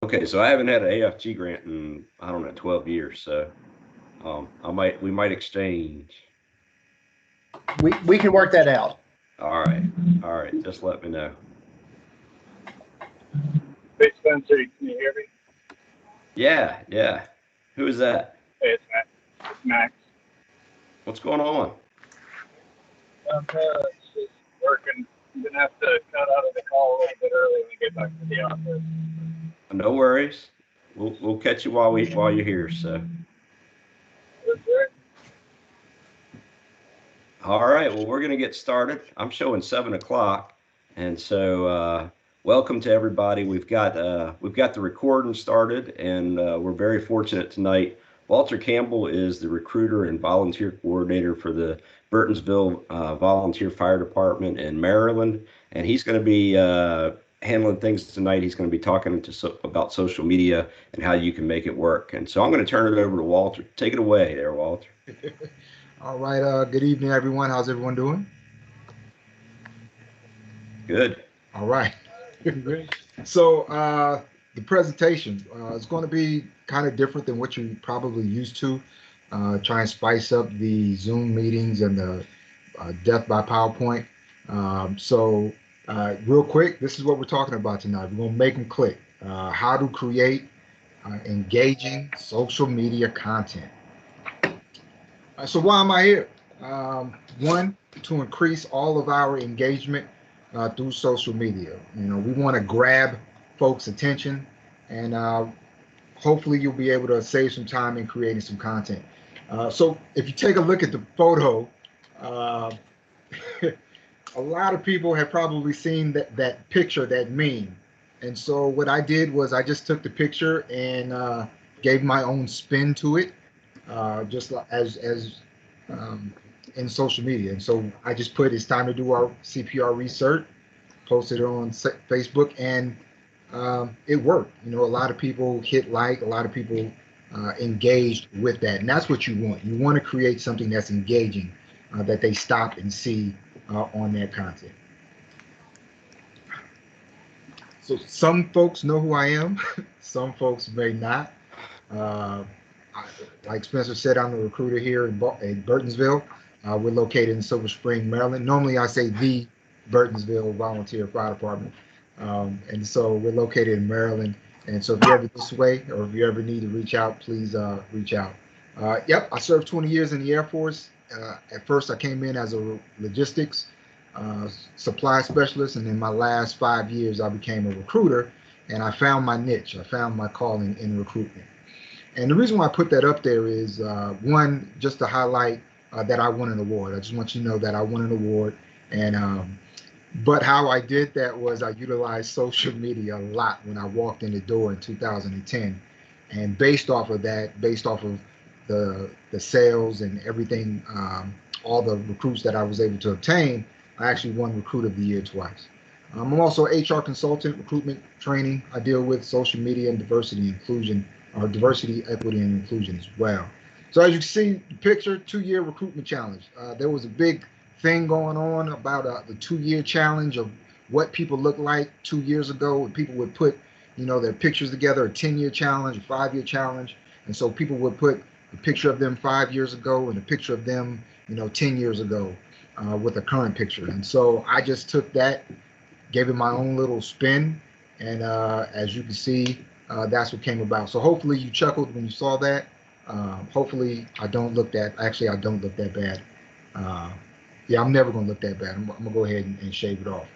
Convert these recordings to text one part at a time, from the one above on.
Okay, so I haven't had an AFG grant in, I don't know, 12 years. So we might exchange. We can work that out. All right. All right. Just let me know. Hey Spencer, can you hear me? Yeah. Yeah. Who is that? Hey, it's Max. It's Max. What's going on? It's just working. I'm gonna have to cut out of the call a little bit early when we get back to the office. No worries. We'll catch you while you're here. So. All right. Well, we're going to get started. I'm showing 7 o'clock, and so welcome to everybody. We've got the recording started, and we're very fortunate tonight. Walter Campbell is the recruiter and volunteer coordinator for the Burtonsville Volunteer Fire Department in Maryland, and he's going to be handling things tonight. He's going to be talking about social media and how you can make it work. And so I'm going to turn it over to Walter. Take it away there, Walter. All right. Good evening, everyone. How's everyone doing? Good. All right. So the presentation is going to be kind of different than what you're probably used to. Try and spice up the Zoom meetings and the death by PowerPoint. Real quick, this is what we're talking about tonight. We're going to make them click. How to create engaging social media content. So why am I here? One, to increase all of our engagement through social media. We want to grab folks' attention, and hopefully you'll be able to save some time in creating some content. So if you take a look at the photo, a lot of people have probably seen that picture, that meme. And so what I did was I just took the picture and gave my own spin to it. Just as in social media. And so I just put it's time to do our CPR research, posted it on Facebook, and it worked. A lot of people hit like, a lot of people engaged with that. And that's what you want. You want to create something that's engaging, that they stop and see on their content. So some folks know who I am, some folks may not. Like Spencer said, I'm a recruiter here in Burtonsville. We're located in Silver Spring, Maryland. Normally I say the Burtonsville Volunteer Fire Department. And so we're located in Maryland. And so if you're ever this way, or if you ever need to reach out, please reach out. Yep, I served 20 years in the Air Force. At first I came in as a logistics supply specialist. And in my last 5 years, I became a recruiter, and I found my niche. I found my calling in recruitment. And the reason why I put that up there is, one, just to highlight that I won an award. I just want you to know that I won an award. And but how I did that was I utilized social media a lot when I walked in the door in 2010. And based off of that, based off of the sales and everything, all the recruits that I was able to obtain, I actually won Recruit of the Year twice. I'm also an HR consultant, recruitment training. I deal with social media and diversity inclusion, or diversity, equity, and inclusion as well. So as you can see, the picture, 2-year recruitment challenge. There was a big thing going on about the 2-year challenge of what people look like 2 years ago. People would put, their pictures together, a 10-year challenge, a 5-year challenge. And so people would put a picture of them 5 years ago and a picture of them, 10 years ago with a current picture. And so I just took that, gave it my own little spin. And as you can see, that's what came about. So hopefully you chuckled when you saw that. Hopefully I don't look that bad. Yeah, I'm never going to look that bad. I'm going to go ahead and shave it off.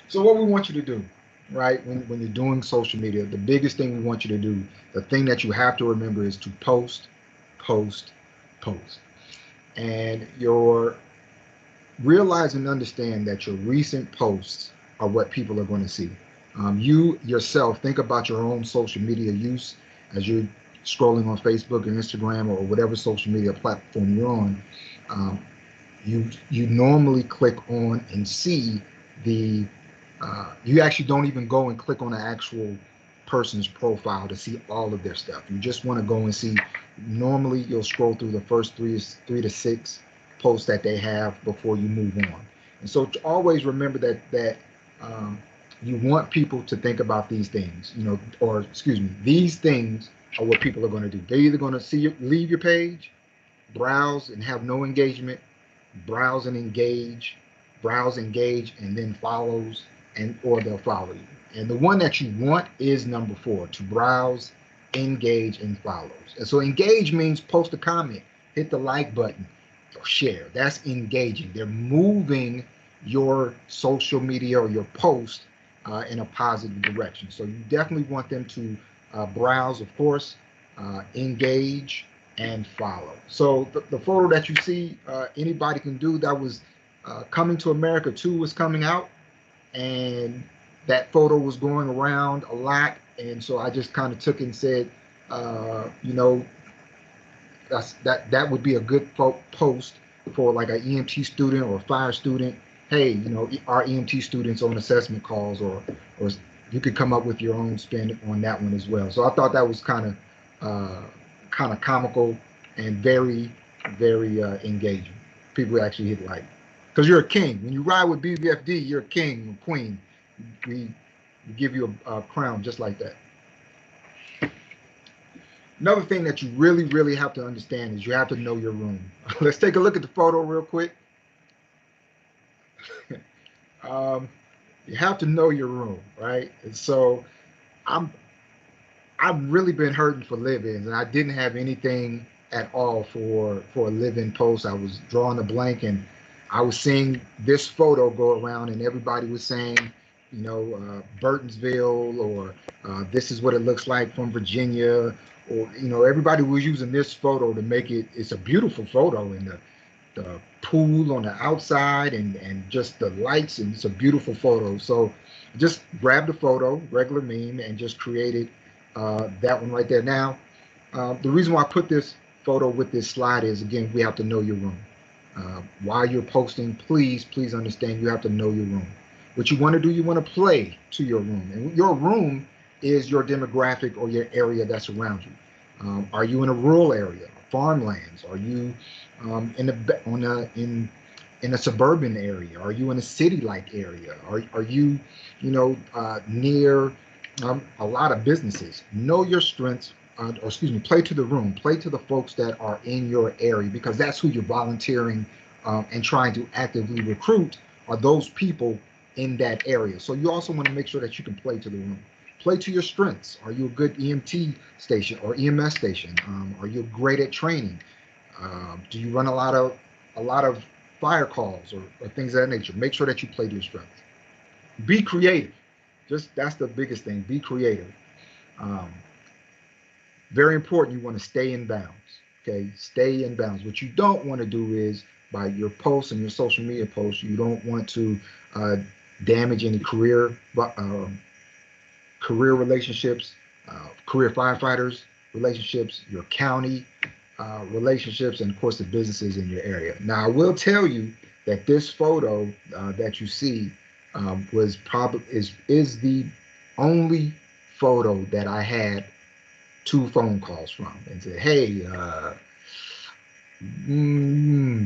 So what we want you to do, right, when you're doing social media, the biggest thing we want you to do, the thing that you have to remember is to post, post, post. And realize and understand that your recent posts are what people are going to see. You yourself, think about your own social media use as you're scrolling on Facebook and Instagram or whatever social media platform you're on. You normally click on and see you actually don't even go and click on the actual person's profile to see all of their stuff. You just want to go and see. Normally you'll scroll through the first three to six posts that they have before you move on. And so always remember that you want people to think about these things, or excuse me, these things are what people are going to do. They're either going to leave your page, browse and have no engagement, browse and engage, and then follows, or they'll follow you. And the one that you want is number 4, to browse, engage, and follows. And so engage means post a comment, hit the like button, or share. That's engaging. They're moving your social media or your post in a positive direction. So you definitely want them to browse, of course, engage, and follow. So the photo that you see, anybody can do. That was Coming to America 2 was coming out, and that photo was going around a lot. And so I just kind of took it and said, that would be a good post for like an EMT student or a fire student. Hey, our EMT students on assessment calls, or you could come up with your own spin on that one as well. So I thought that was kind of comical and very, very engaging. People actually hit like, because you're a king. When you ride with BBFD, you're a king or queen. We give you a crown just like that. Another thing that you really, really have to understand is you have to know your room. Let's take a look at the photo real quick. You have to know your room, right? And so I've really been hurting for live-ins, and I didn't have anything at all for a live-in post. I was drawing a blank, and I was seeing this photo go around, and everybody was saying, Burtonsville, or this is what it looks like from Virginia, or everybody was using this photo to make it. It's a beautiful photo, and the pool on the outside, and just the lights, and it's a beautiful photo. So just grabbed the photo, regular meme, and just created that one right there. Now, the reason why I put this photo with this slide is, again, we have to know your room. While you're posting, please understand you have to know your room. What you want to do, you want to play to your room. And your room is your demographic or your area that's around you. Are you in a rural area, farmlands? Are you in a suburban area? Are you in a city-like area? Are you near a lot of businesses? Know your strengths, play to the room, play to the folks that are in your area, because that's who you're volunteering and trying to actively recruit, are those people in that area. So you also want to make sure that you can play to the room. Play to your strengths. Are you a good EMT station or EMS station? Are you great at training? Do you run a lot of fire calls or things of that nature? Make sure that you play to your strengths. Be creative. That's the biggest thing. Be creative. Very important. You want to stay in bounds. Okay, stay in bounds. What you don't want to do is, by your posts and your social media posts, you don't want to damage any career relationships, career firefighters relationships, your county relationships, and of course the businesses in your area. Now, I will tell you that this photo that you see was is the only photo that I had 2 phone calls from, and said, hey,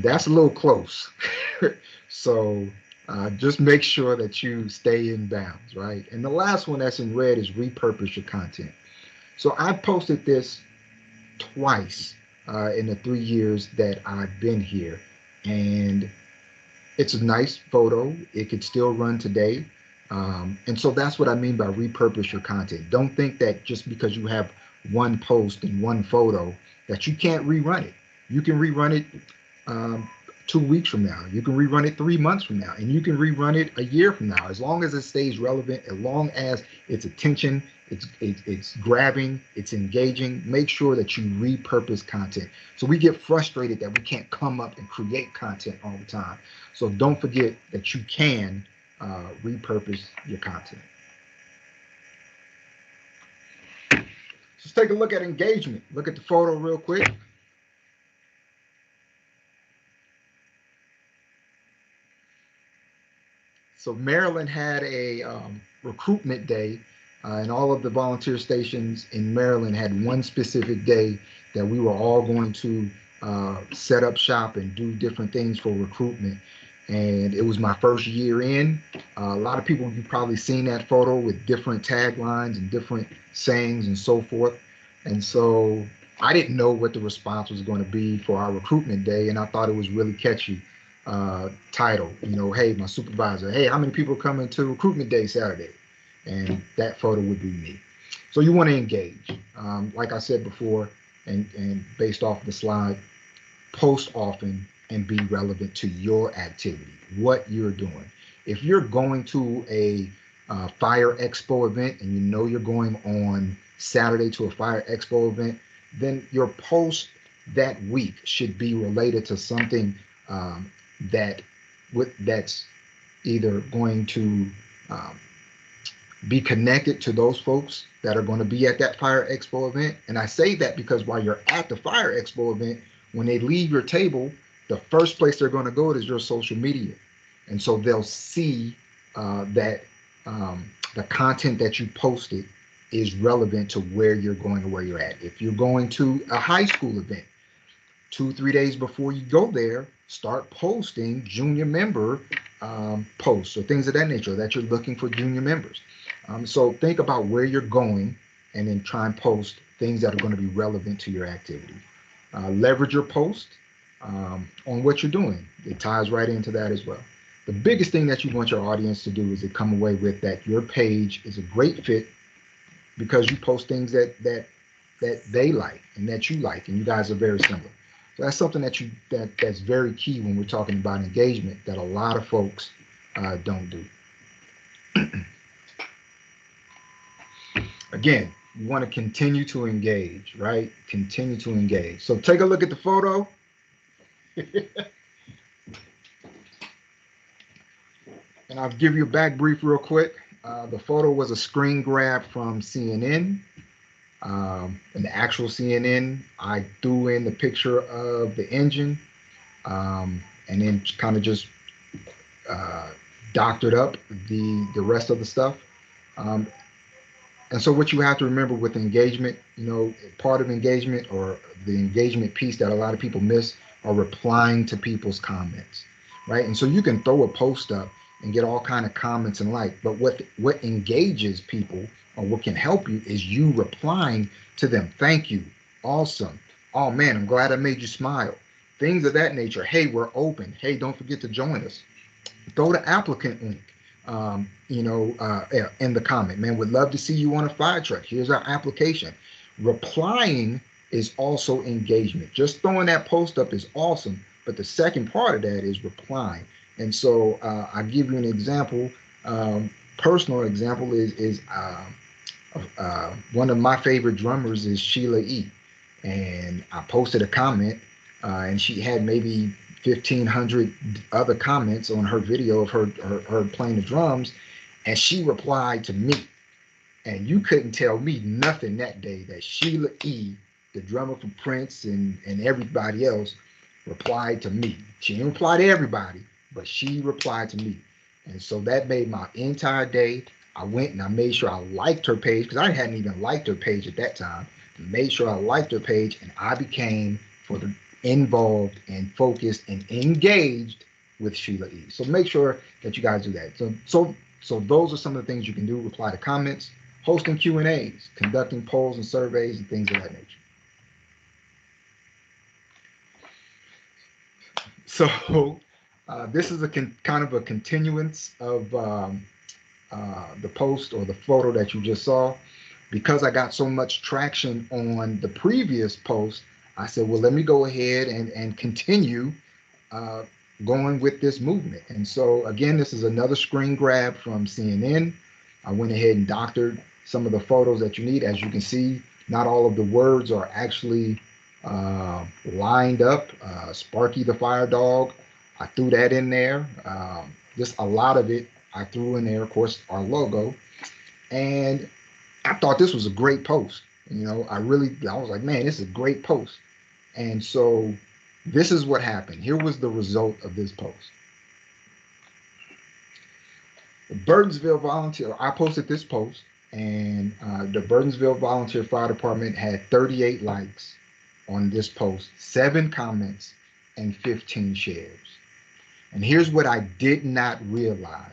that's a little close. So just make sure that you stay in bounds, right? And the last one that's in red is repurpose your content. So I posted this twice in the 3 years that I've been here, and it's a nice photo. It could still run today. And so that's what I mean by repurpose your content. Don't think that just because you have one post and one photo that you can't rerun it. You can rerun it 2 weeks from now. You can rerun it 3 months from now, and you can rerun it a year from now, as long as it stays relevant, as long as it's attention, it's grabbing, it's engaging. Make sure that you repurpose content. So we get frustrated that we can't come up and create content all the time. So don't forget that you can repurpose your content. Let's take a look at engagement. Look at the photo real quick. So Maryland had a recruitment day, and all of the volunteer stations in Maryland had one specific day that we were all going to set up shop and do different things for recruitment. and it was my first year in. A lot of people, you've probably seen that photo with different taglines and different sayings and so forth. And so I didn't know what the response was going to be for our recruitment day, and I thought it was really catchy title. You know, hey, my supervisor, hey, how many people are coming to recruitment day Saturday? And that photo would be me. So you want to engage. Like I said before, and based off the slide, post often and be relevant to your activity, what you're doing. If you're going to a fire expo event and you know you're going on Saturday to a fire expo event, then your post that week should be related to something that's either going to be connected to those folks that are going to be at that fire expo event. And I say that because while you're at the fire expo event, when they leave your table, the first place they're going to go is your social media. And so they'll see that the content that you posted is relevant to where you're going or where you're at. If you're going to a high school event, 2-3 days before you go there, start posting junior member posts or things of that nature that you're looking for junior members. So think about where you're going and then try and post things that are going to be relevant to your activity. Leverage your post on what you're doing. It ties right into that as well. The biggest thing that you want your audience to do is to come away with that your page is a great fit because you post things that they like and that you like, and you guys are very similar. So that's something that's very key when we're talking about engagement that a lot of folks don't do. Again, you want to continue to engage, right? Continue to engage. So take a look at the photo. And I'll give you a back brief real quick. The photo was a screen grab from CNN. In the actual CNN, I threw in the picture of the engine and then kind of just doctored up the rest of the stuff. And so what you have to remember with engagement, part of engagement or the engagement piece that a lot of people miss are replying to people's comments, right? And so you can throw a post up and get all kind of comments and but what engages people or what can help you is you replying to them. Thank you. Awesome. Oh man, I'm glad I made you smile. Things of that nature. Hey, we're open. Hey, don't forget to join us. Throw the applicant link. In the comment, man, would love to see you on a fire truck. Here's our application. Replying is also engagement. Just throwing that post up is awesome, but the second part of that is replying. And so I'll give you an example. Personal example is one of my favorite drummers is Sheila E. And I posted a comment and she had maybe 1,500 other comments on her video of her playing the drums, and she replied to me. And you couldn't tell me nothing that day that Sheila E., the drummer for Prince and everybody else, replied to me. She didn't reply to everybody, but she replied to me. And so that made my entire day. I went and I made sure I liked her page because I hadn't even liked her page at that time. Made sure I liked her page, and I became involved and focused and engaged with Sheila E. So make sure that you guys do that. So those are some of the things you can do. Reply to comments, hosting Q&As, conducting polls and surveys and things of that nature. So this is a kind of a continuance of the post or the photo that you just saw. Because I got so much traction on the previous post, I said, well, let me go ahead and continue going with this movement. And so again, this is another screen grab from CNN. I went ahead and doctored some of the photos that you need. As you can see, not all of the words are actually lined up. Sparky the Fire Dog, I threw that in there. Just a lot of it I threw in there, of course, our logo. And I thought this was a great post. I was like, man, this is a great post. And so this is what happened. Here was the result of this post. The Burtonsville Volunteer, I posted this post, and the Burtonsville Volunteer Fire Department had 38 likes on this post, 7 comments, and 15 shares. And here's what I did not realize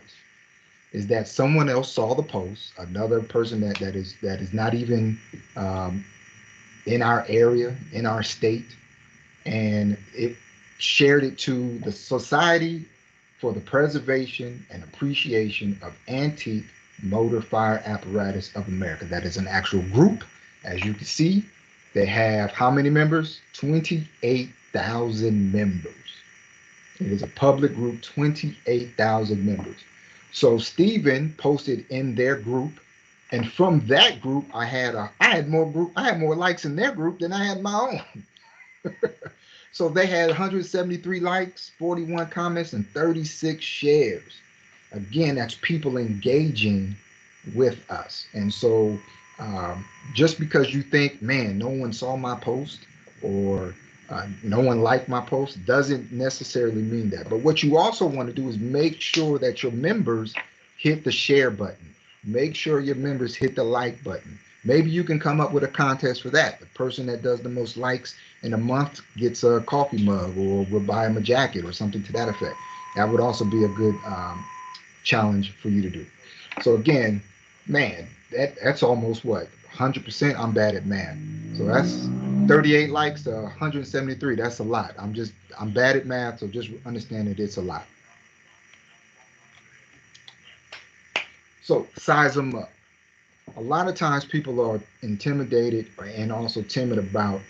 is that someone else saw the post, another person that is not even in our area, in our state, and it shared it to the Society for the Preservation and Appreciation of Antique Motor Fire Apparatus of America. That is an actual group. As you can see, they have how many members? 28,000 members. It is a public group, 28,000 members. So Stephen posted in their group, and from that group, I had more likes in their group than I had my own. So they had 173 likes, 41 comments, and 36 shares. Again, that's people engaging with us. And so just because you think, man, no one saw my post or no one liked my post doesn't necessarily mean that. But what you also want to do is make sure that your members hit the share button. Make sure your members hit the like button. Maybe you can come up with a contest for that. The person that does the most likes in a month gets a coffee mug, or we'll buy them a jacket or something to that effect. That would also be a good challenge for you to do. So again, man, that's almost what, 100%. I'm bad at math. So that's 38 likes to 173. That's a lot. I'm bad at math, so just understand that it's a lot. So size them up. A lot of times people are intimidated and also timid about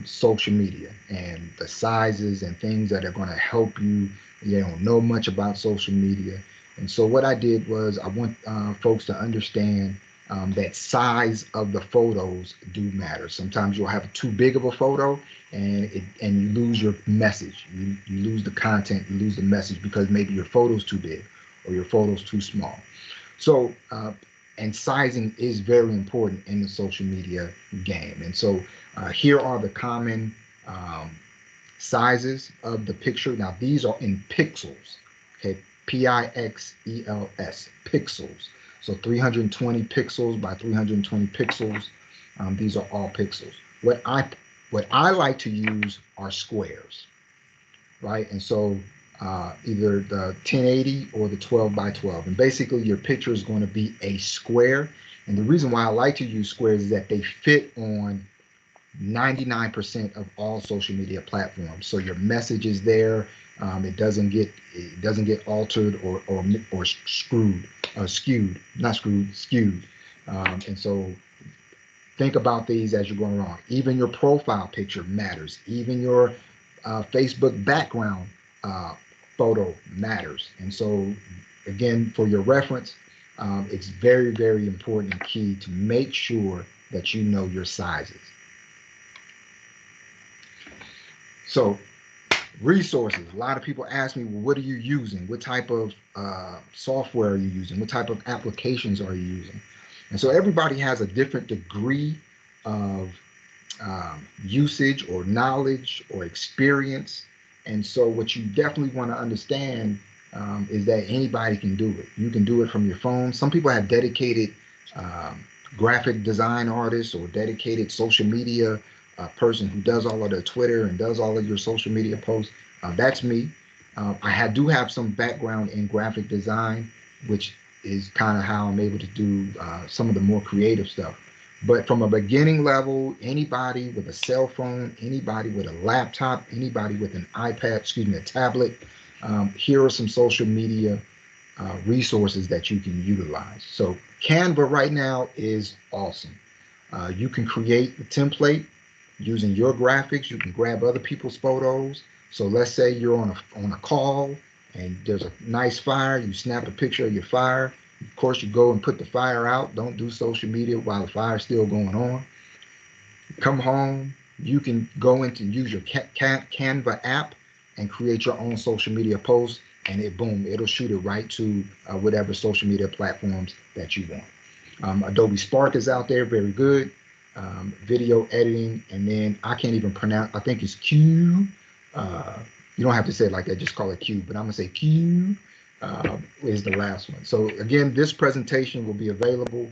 social media and the sizes and things that are going to help you. They don't know much about social media. And so what I did was I want folks to understand that size of the photos do matter. Sometimes you'll have too big of a photo and you lose your message. You lose the content, you lose the message because maybe your photo's too big or your photo's too small. So, and sizing is very important in the social media game. And so here are the common sizes of the picture. Now, these are in pixels, okay? Pixels, pixels. So 320 pixels by 320 pixels. These are all pixels. What I like to use are squares, right? And so either the 1080 or the 12 by 12. And basically your picture is going to be a square. And the reason why I like to use squares is that they fit on 99% of all social media platforms. So your message is there. It doesn't get altered or skewed. And so think about these as you're going along. Even your profile picture matters. Even your Facebook background photo matters. And so again, for your reference, it's very, very important and key to make sure that you know your sizes. So resources. A lot of people ask me, well, what are you using? What type of software are you using? What type of applications are you using? And so everybody has a different degree of usage or knowledge or experience. And so what you definitely want to understand is that anybody can do it. You can do it from your phone. Some people have dedicated graphic design artists or dedicated social media person who does all of their Twitter and does all of your social media posts. That's me. I do have some background in graphic design, which is kind of how I'm able to do some of the more creative stuff. But from a beginning level, anybody with a cell phone, anybody with a laptop, anybody with an iPad, a tablet, here are some social media resources that you can utilize. So Canva right now is awesome. You can create the template using your graphics. You can grab other people's photos. So let's say you're on a call and there's a nice fire. You snap a picture of your fire. Of course, you go and put the fire out. Don't do social media while the fire's still going on. Come home, you can go into use your Canva app and create your own social media post, and it'll shoot it right to whatever social media platforms that you want. Adobe Spark is out there, very good. Video editing, and then I can't even pronounce, I think it's Q. You don't have to say it like that, just call it Q, but I'm gonna say Q. Is the last one. So again, this presentation will be available.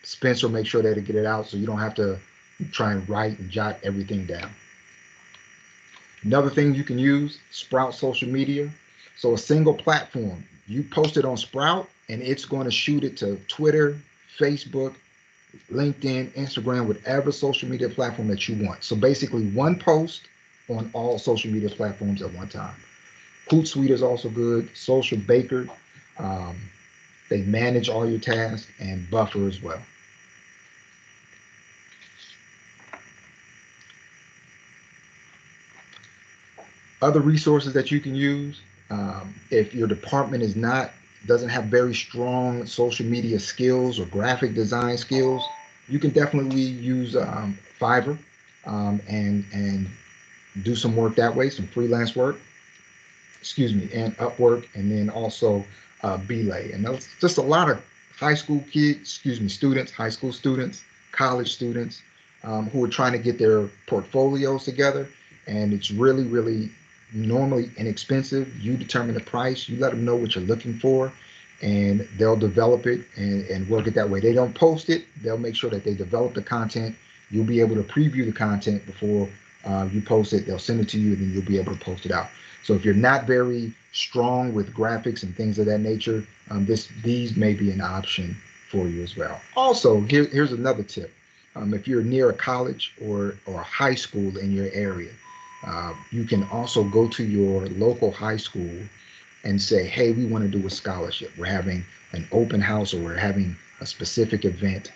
Spencer will make sure that to get it out so you don't have to try and write and jot everything down. Another thing you can use, Sprout social media. So a single platform, you post it on Sprout and it's going to shoot it to Twitter, Facebook, LinkedIn, Instagram, whatever social media platform that you want. So basically one post on all social media platforms at one time. Hootsuite is also good. Social Baker, um, they manage all your tasks, and Buffer as well. Other resources that you can use, if your department doesn't have very strong social media skills or graphic design skills, you can definitely use Fiverr, and do some work that way, some freelance work. Excuse me, and Upwork, and then also Belay. And that's just a lot of high school kids, students, high school students, college students, who are trying to get their portfolios together. And it's really, really normally inexpensive. You determine the price, you let them know what you're looking for, and they'll develop it and work it that way. They don't post it, they'll make sure that they develop the content. You'll be able to preview the content before you post it. They'll send it to you, and then you'll be able to post it out. So if you're not very strong with graphics and things of that nature, these may be an option for you as well. Also, here's another tip. If you're near a college or a high school in your area, you can also go to your local high school and say, hey, we want to do a scholarship. We're having an open house, or we're having a specific event,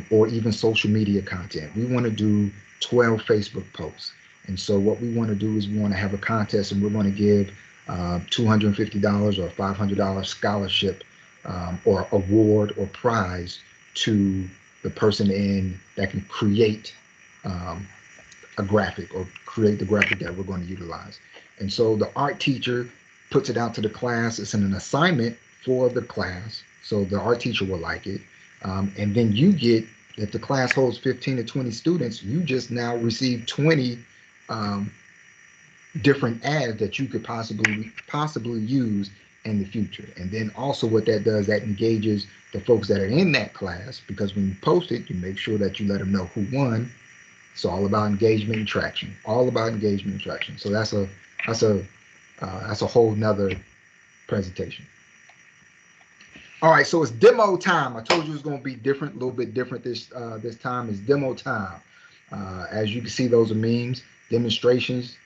or even social media content. We want to do 12 Facebook posts. And so what we want to do is we want to have a contest, and we're going to give $250 or $500 scholarship, or award or prize to the person that can create a graphic, or create the graphic that we're going to utilize. And so the art teacher puts it out to the class. It's an assignment for the class, so the art teacher will like it. And then you get, if the class holds 15 to 20 students, you just now receive 20 different ads that you could possibly use in the future. And then also what that does, that engages the folks that are in that class, because when you post it, you make sure that you let them know who won. It's all about engagement and traction. All about engagement and traction. So that's a whole nother presentation. All right, so it's demo time. I told you it was going to be different, a little bit different this time. It's demo time. As you can see, those are memes, demonstrations.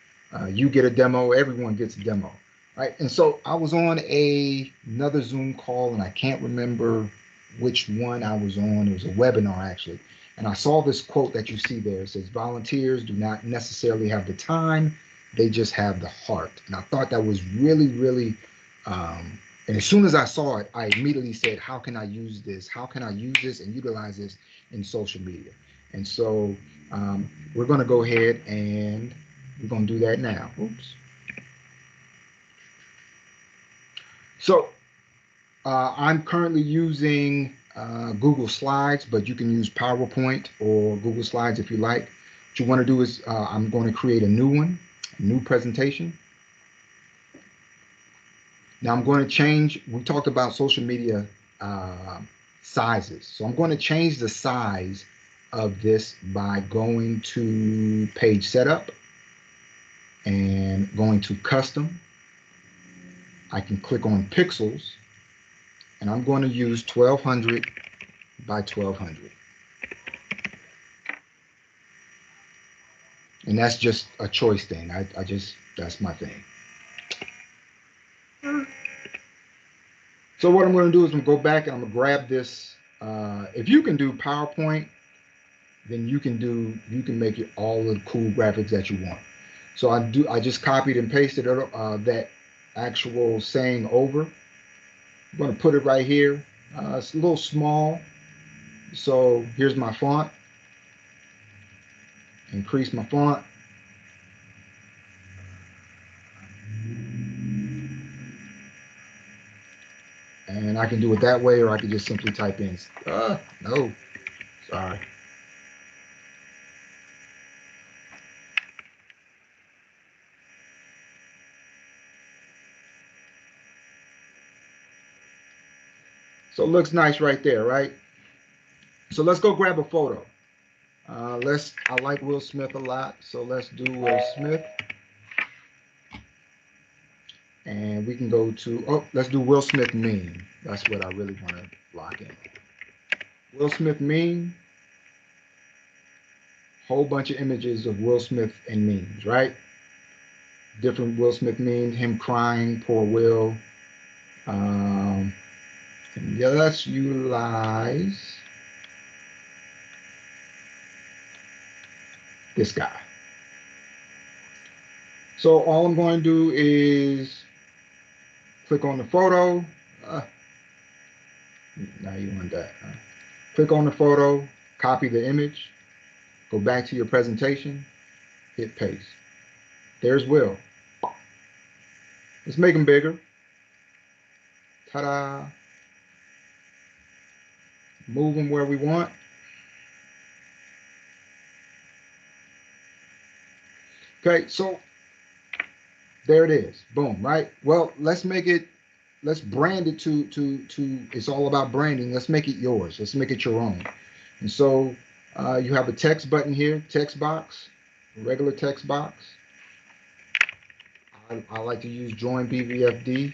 You get a demo, everyone gets a demo, right? And so I was on another Zoom call, and I can't remember which one I was on. It was a webinar, actually. And I saw this quote that you see there. It says, volunteers do not necessarily have the time, they just have the heart. And I thought that was really, really, and as soon as I saw it, I immediately said, how can I use this? How can I use this and utilize this in social media? And so we're going to go ahead and we're going to do that now. Oops. So I'm currently using Google Slides, but you can use PowerPoint or Google Slides if you like. What you want to do is I'm going to create a new one, a new presentation. Now I'm going to change, we talked about social media sizes. So I'm going to change the size of this by going to page setup and going to custom. I can click on pixels, and I'm going to use 1200 by 1200. And that's just a choice thing. I just, that's my thing. So what I'm going to do is I'm going to go back and I'm going to grab this. If you can do PowerPoint, then you can make it all the cool graphics that you want. So I just copied and pasted that actual saying over. I'm going to put it right here. It's a little small. So here's my font. Increase my font. And I can do it that way, or I can just simply type in, no, sorry. So it looks nice right there, right? So let's go grab a photo. I like Will Smith a lot, so let's do Will Smith. And we can go to, oh, let's do Will Smith meme. That's what I really want to lock in. Will Smith meme, whole bunch of images of Will Smith and memes, right? Different Will Smith memes, him crying, poor Will. And yeah, let's utilize this guy. So all I'm going to do is click on the photo. Now you want that. Click on the photo, copy the image, go back to your presentation, hit paste. There's Will. Let's make him bigger. Ta-da. Move him where we want. Okay, so there it is. Boom, right? Well, let's make it, let's brand it to it's all about branding. Let's make it yours. Let's make it your own. And so you have a text button here, text box, regular text box. I like to use join BVFD.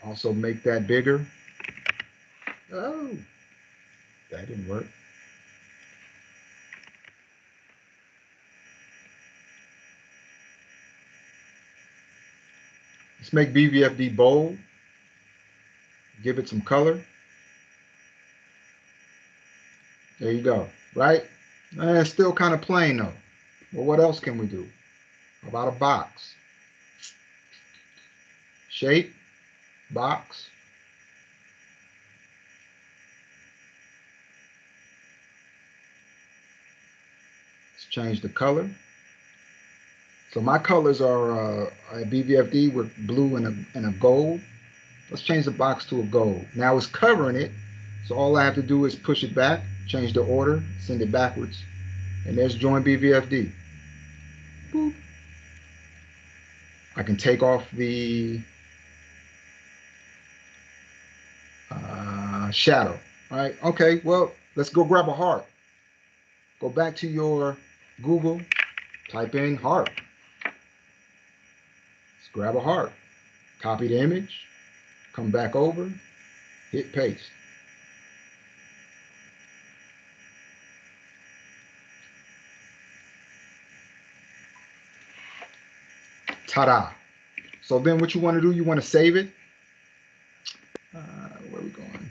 Also make that bigger. Oh, that didn't work. Let's make BVFD bold. Give it some color. There you go, right? It's still kind of plain though. Well, what else can we do? How about a box? Shape, box. Let's change the color. So my colors are at BVFD with blue and a gold. Let's change the box to a gold. Now it's covering it. So all I have to do is push it back, change the order, send it backwards. And there's join BVFD. Boop. I can take off the shadow, right? Okay, well, let's go grab a heart. Go back to your Google, type in heart. Let's grab a heart. Copy the image, come back over, hit paste. Ta-da. So then what you want to do, you want to save it. Where are we going?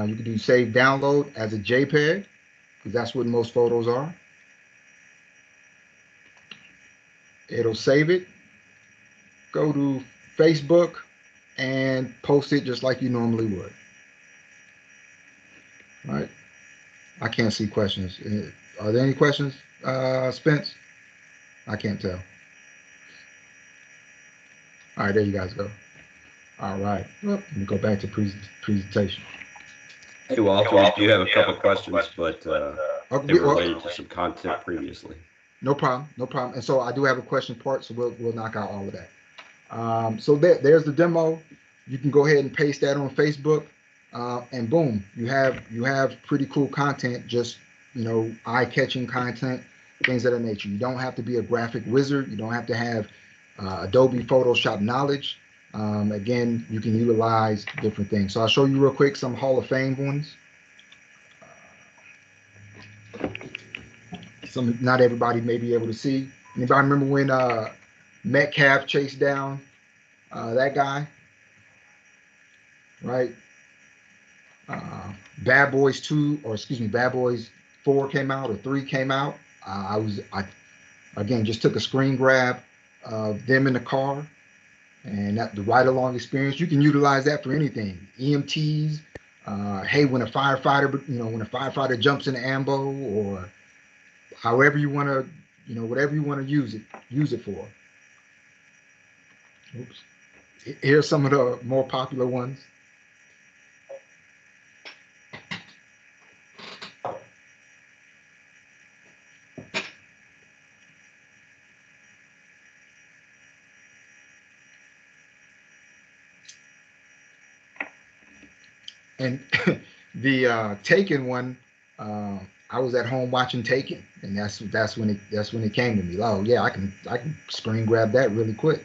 You can do save download as a JPEG, because that's what most photos are. It'll save it. Go to Facebook and post it just like you normally would. All right. I can't see questions. Are there any questions, Spence? I can't tell. All right, there you guys go. All right, well, let me go back to presentation. Hey, Walter, we do have a couple questions, but they were related to some content previously. No problem, no problem. And so I do have a question part, so we'll knock out all of that. So there's the demo. You can go ahead and paste that on Facebook, and boom, you have pretty cool content. Just eye-catching content, things of that nature. You don't have to be a graphic wizard. You don't have to have Adobe Photoshop knowledge. Again, you can utilize different things. So I'll show you real quick some Hall of Fame ones. Some not everybody may be able to see. Anybody remember when Metcalf chased down that guy? Right? Bad Boys 2, or excuse me, Bad Boys 4 came out, or 3 came out. I again just took a screen grab of them in the car, and that the ride-along experience. You can utilize that for anything. EMTs. Hey, when a firefighter jumps in the ambo, or however you want to, whatever you want to use it for. Oops. Here's some of the more popular ones. And the Taken one, I was at home watching Taken, and that's when it came to me. Oh yeah, I can screen grab that really quick.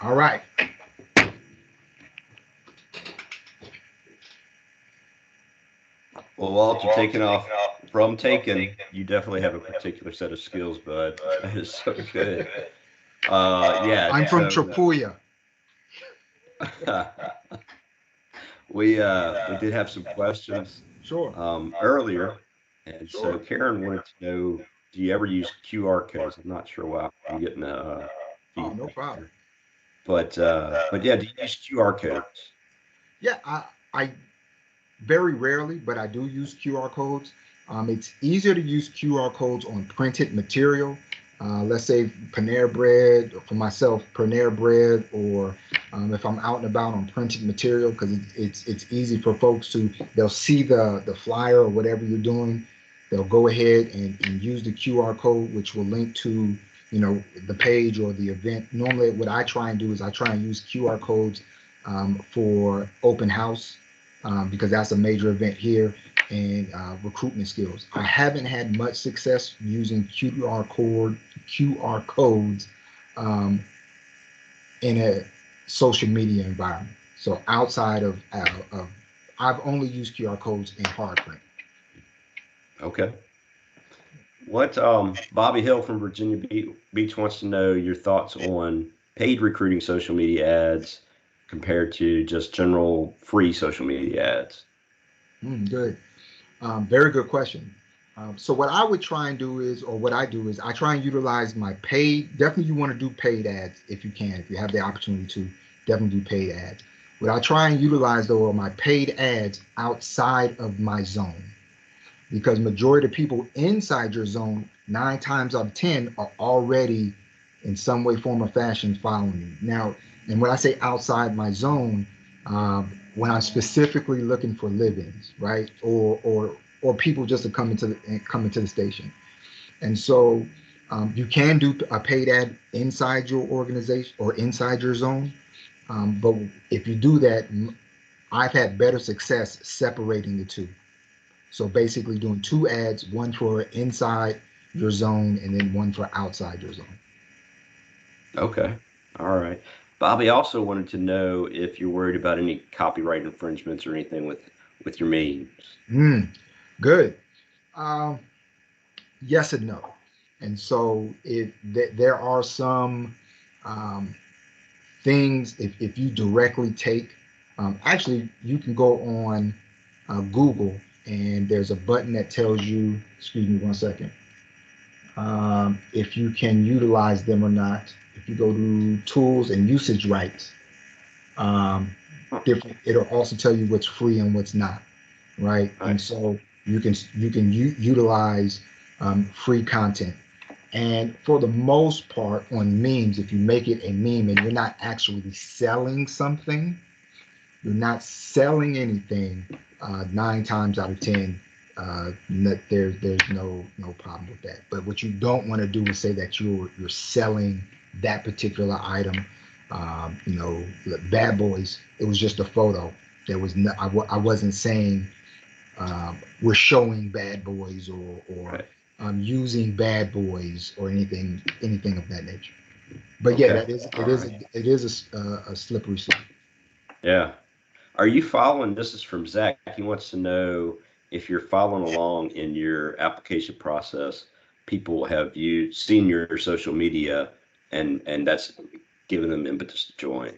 All right. Well, Walter, taking off from Taken, you definitely have a particular set of skills, bud. That is so good. Yeah. I'm from So Trapuya. we did have some questions Sure. earlier, and so Sure. Karen wanted to know, do you ever use QR codes? I'm not sure why I'm getting Oh, no feedback problem. here, but yeah, do you use QR codes? Yeah, I very rarely, but I do use QR codes. It's easier to use QR codes on printed material. Let's say Panera Bread, for myself, Panera Bread, or if I'm out and about on printed material, because it's easy for folks to, they'll see the flyer or whatever you're doing. They'll go ahead and use the QR code, which will link to, the page or the event. Normally, what I try and do is I try and use QR codes for open house, because that's a major event here, and recruitment skills. I haven't had much success using QR codes in a social media environment. So outside of I've only used QR codes in hard print. Okay. What Bobby Hill from Virginia Beach wants to know your thoughts on paid recruiting social media ads compared to just general free social media ads. Good. Very good question. So what I would try and do is, or what I do is, I try and utilize my paid. Definitely, you want to do paid ads if you can, if you have the opportunity to. Definitely do paid ads. What I try and utilize though are my paid ads outside of my zone, because majority of people inside your zone, 9 times out of 10, are already in some way, form, or fashion following you. Now, and when I say outside my zone, when I'm specifically looking for live-ins, right, or people just to come into the station, and so you can do a paid ad inside your organization or inside your zone, but if you do that, I've had better success separating the two. So basically doing 2 ads, one for inside your zone and then one for outside your zone. Okay. All right. Bobby also wanted to know if you're worried about any copyright infringements or anything with your memes. Good. Um, yes and no. And so there are some um, things, if you directly take, actually you can go on Google, and there's a button that tells you, excuse me 1 second, if you can utilize them or not. If you go to tools and usage rights, different, it'll also tell you what's free and what's not, right? Right. And so you can utilize free content. And for the most part, on memes, if you make it a meme and you're not actually selling something, you're not selling anything, 9 times out of 10, there's no problem with that. But what you don't want to do is say that you're selling that particular item. Bad Boys. It was just a photo. There was no. I wasn't saying we're showing Bad Boys or Right. using Bad Boys or anything of that nature. But yeah, Okay. it is a slippery slope. Yeah. Are you following? This is from Zach. He wants to know if you're following along in your application process. People have seen your social media, and that's given them impetus to join.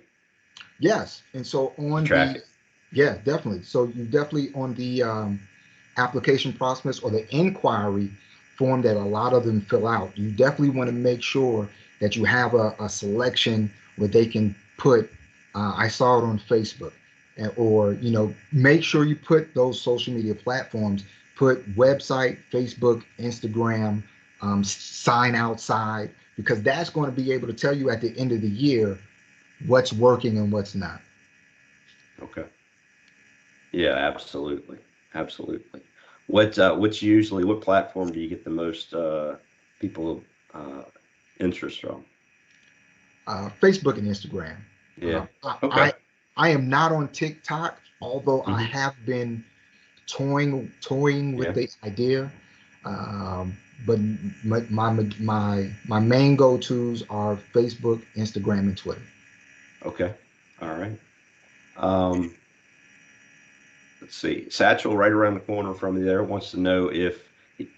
Yes, and so on Track the it. yeah, definitely. So you definitely on the application process or the inquiry form that a lot of them fill out, you definitely want to make sure that you have a selection where they can put, I saw it on Facebook, or make sure you put those social media platforms, put website, Facebook, Instagram, sign outside, because that's going to be able to tell you at the end of the year what's working and what's not. Okay. Yeah, absolutely. Absolutely. What platform do you get the most people interest from? Facebook and Instagram. Yeah. I Okay. I am not on TikTok, although I Hmm. have been toying with Yeah. the idea. But my main go-tos are Facebook, Instagram, and Twitter. Okay. All right. Um, let's see. Satchel, right around the corner from you there, wants to know if,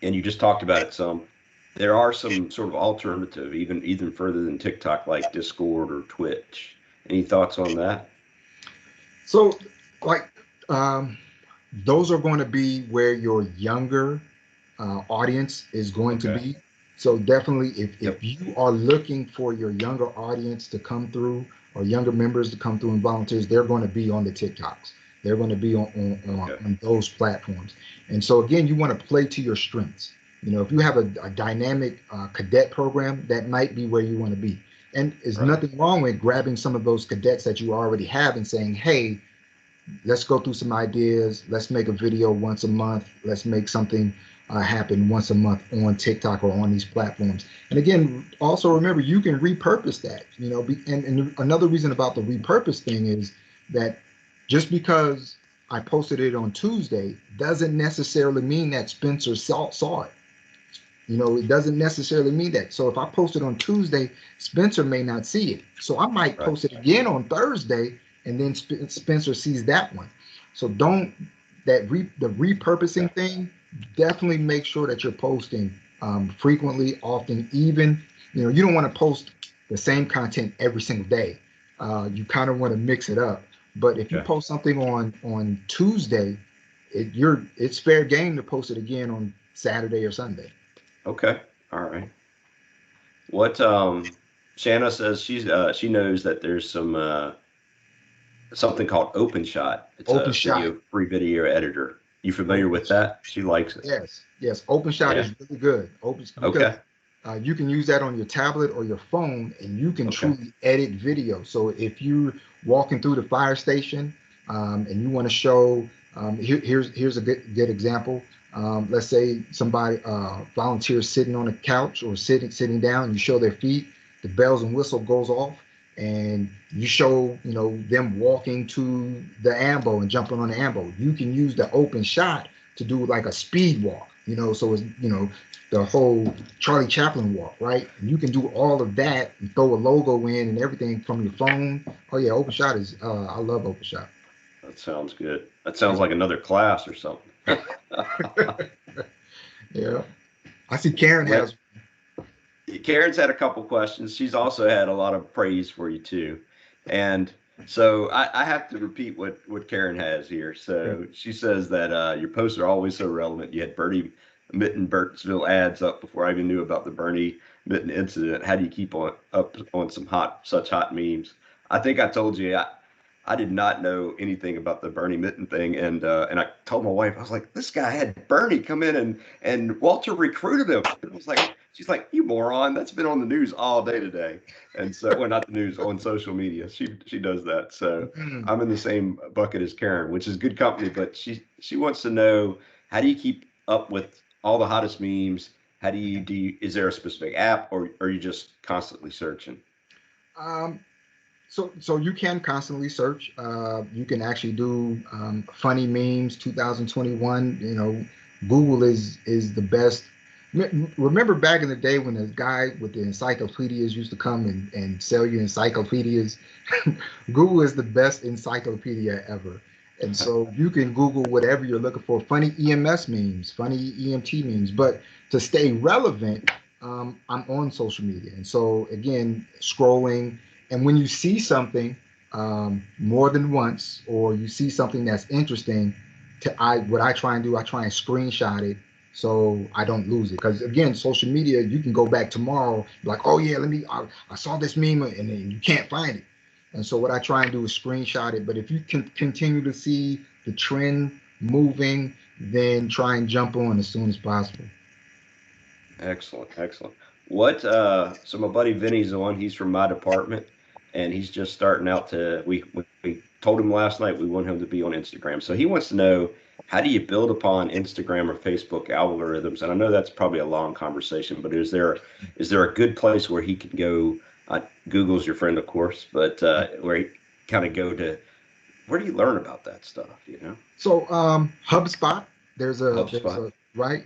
and you just talked about it some, there are some sort of alternative, even further than TikTok, like Discord or Twitch. Any thoughts on that? So, like, those are going to be where your younger audience is going to Okay. be. So definitely, if Yep. you are looking for your younger audience to come through or younger members to come through and volunteers, they're going to be on the TikToks. They're going to be Okay. on those platforms. And so again, you want to play to your strengths. You know, if you have a dynamic cadet program, that might be where you want to be. And there's Right. nothing wrong with grabbing some of those cadets that you already have and saying, hey, let's go through some ideas. Let's make a video once a month. Let's make something happen once a month on TikTok or on these platforms. And again, also remember, you can repurpose that. You know, and another reason about the repurpose thing is that just because I posted it on Tuesday doesn't necessarily mean that Spencer saw it. You know, it doesn't necessarily mean that. So if I post it on Tuesday, Spencer may not see it. So I might Right. post it again on Thursday, and then Spencer sees that one. So don't the repurposing Okay. thing. Definitely make sure that you're posting frequently, often, even. You know, you don't want to post the same content every single day. You kind of want to mix it up. But if you Okay. post something on Tuesday, it's fair game to post it again on Saturday or Sunday. Okay. All right. What Shanna says she knows that there's something called OpenShot. It's Open a shot. free video editor. You familiar Open with that? She likes it. yes. Open shot Yeah. is really good. Open because Okay. you can use that on your tablet or your phone, and you can Okay. truly edit video. So if you're walking through the fire station and you want to show, here's a good example. Let's say somebody volunteers sitting on a couch or sitting down. You show their feet. The bells and whistle goes off, and you show them walking to the ambo and jumping on the ambo. You can use the open shot to do like a speed walk. So it's the whole Charlie Chaplin walk, right? And you can do all of that and throw a logo in and everything from your phone. Oh yeah, open shot is I love open shot. That sounds good. That sounds like another class or something. Yeah. I see Karen Well, has. Karen's had a couple questions. She's also had a lot of praise for you too. And so I have to repeat what Karen has here. So she says that your posts are always so relevant. You had Bernie Mitten Burtonsville ads up before I even knew about the Bernie Mitten incident. How do you keep up on such hot memes? I think I told you I did not know anything about the Bernie Mitten thing, and I told my wife, I was like, this guy had Bernie come in and Walter recruited him. And I was like, she's like, you moron, that's been on the news all day today. And so, well, not the news, on social media. She does that. So Mm. I'm in the same bucket as Karen, which is good company. But she wants to know, how do you keep up with all the hottest memes? How do you is there a specific app, or are you just constantly searching? Um, so you can constantly search. You can actually do funny memes 2021. Google is the best. Remember back in the day when the guy with the encyclopedias used to come and sell you encyclopedias? Google is the best encyclopedia ever. And so you can Google whatever you're looking for, funny EMS memes, funny EMT memes. But to stay relevant, I'm on social media. And so again, scrolling. And when you see something more than once, or you see something that's interesting, what I try and do, I try and screenshot it so I don't lose it. Because again, social media, you can go back tomorrow, like, oh yeah, I saw this meme, and then you can't find it. And so what I try and do is screenshot it. But if you can continue to see the trend moving, then try and jump on as soon as possible. Excellent, excellent. What so my buddy Vinny's on, he's from my department, and he's just starting out to we told him last night we want him to be on Instagram. So he wants to know, how do you build upon Instagram or Facebook algorithms? And I know that's probably a long conversation, but is there a good place where he can go? Google's your friend, of course, but where he kind of go to where do you learn about that stuff, you know? So HubSpot, there's HubSpot. a right.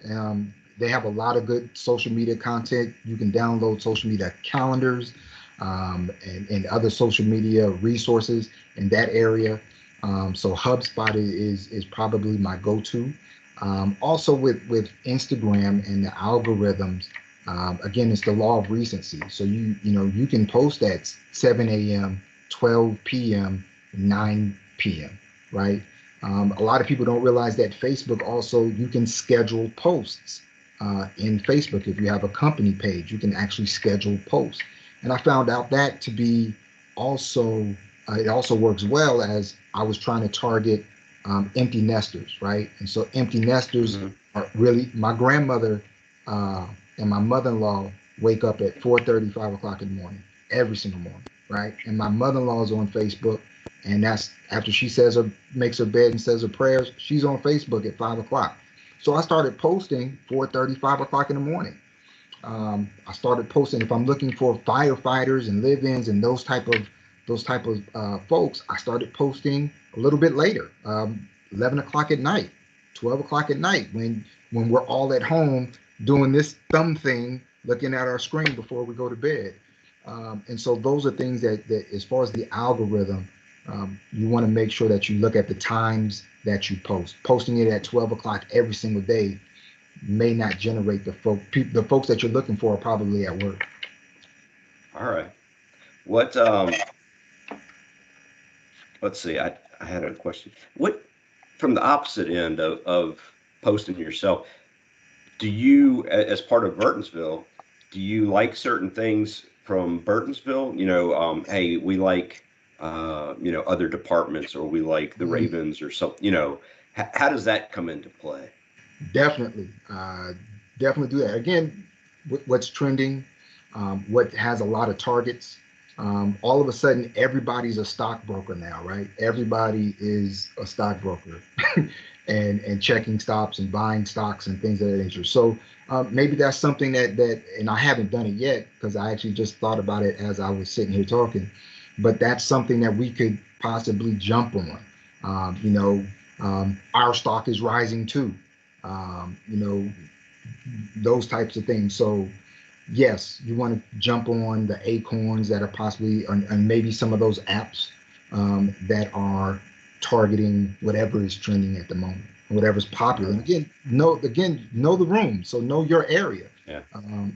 They have a lot of good social media content. You can download social media calendars and other social media resources in that area. So HubSpot is probably my go-to. Also with Instagram and the algorithms, again, it's the law of recency. So you can post at 7 a.m., 12 p.m., 9 p.m., right? A lot of people don't realize that Facebook also, you can schedule posts in Facebook. If you have a company page, you can actually schedule posts. And I found out that to be also, it also works well as I was trying to target empty nesters, right? And so empty nesters Mm-hmm. are really, my grandmother and my mother-in-law wake up at 4:30, 5 o'clock in the morning, every single morning, right? And my mother-in-law is on Facebook, and that's after she makes her bed and says her prayers, she's on Facebook at 5 o'clock. So I started posting 4:30, 5 o'clock in the morning. I started posting if I'm looking for firefighters and live-ins and those type of folks. I started posting a little bit later, 11 o'clock at night, 12 o'clock at night, when we're all at home doing this thumb thing, looking at our screen before we go to bed. And so those are things that as far as the algorithm, you want to make sure that you look at the times that you post. Posting it at 12 o'clock every single day may not generate the folks that you're looking for are probably at work. All right. What let's see, I had a question. What, from the opposite end of posting yourself, do you, as part of Burtonsville, do you like certain things from Burtonsville? You know, hey, we like, other departments, or we like the Mhm. Ravens or something, you know, how does that come into play? Definitely, definitely do that. Again, what's trending, what has a lot of targets. All of a sudden, everybody's a stockbroker now, right? Everybody is a stockbroker, and checking stocks and buying stocks and things of that nature. So maybe that's something and I haven't done it yet because I actually just thought about it as I was sitting here talking. But that's something that we could possibly jump on. Our stock is rising too. You know, those types of things. So yes, you want to jump on the acorns that are possibly, and maybe some of those apps that are targeting whatever is trending at the moment, whatever's popular. And again, know the room, so know your area. Yeah.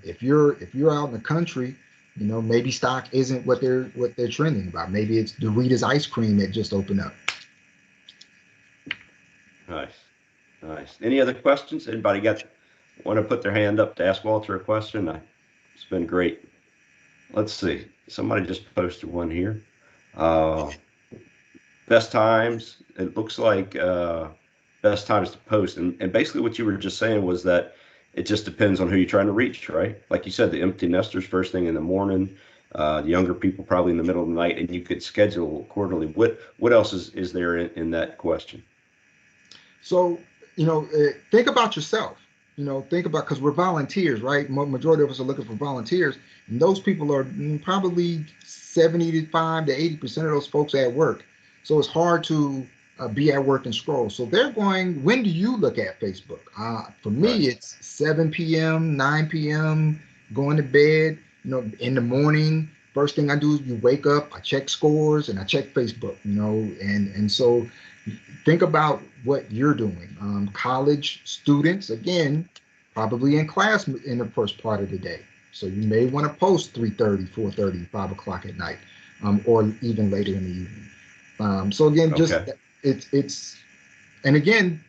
If you're out in the country, maybe stock isn't what they're trending about. Maybe it's Doritos ice cream that just opened up. Nice. Nice. Any other questions? Anybody want to put their hand up to ask Walter a question? It's been great. Let's see. Somebody just posted one here. Best times. It looks like best times to post. And basically what you were just saying was that it just depends on who you're trying to reach, right? Like you said, the empty nesters first thing in the morning, the younger people probably in the middle of the night, and you could schedule quarterly. What else is there in that question? So, think about yourself. Think about, because we're volunteers, right? Majority of us are looking for volunteers, and those people are probably 75 to 80% of those folks at work. So it's hard to be at work and scroll. So they're going, when do you look at Facebook? For Right. me, it's 7 p.m., 9 p.m., going to bed, in the morning. First thing I do is you wake up, I check scores and I check Facebook, and so think about what you're doing. College students, again, probably in class in the first part of the day. So you may want to post 3:30, 4:30, 5 o'clock at night, or even later in the evening. So again, just Okay. it's and again,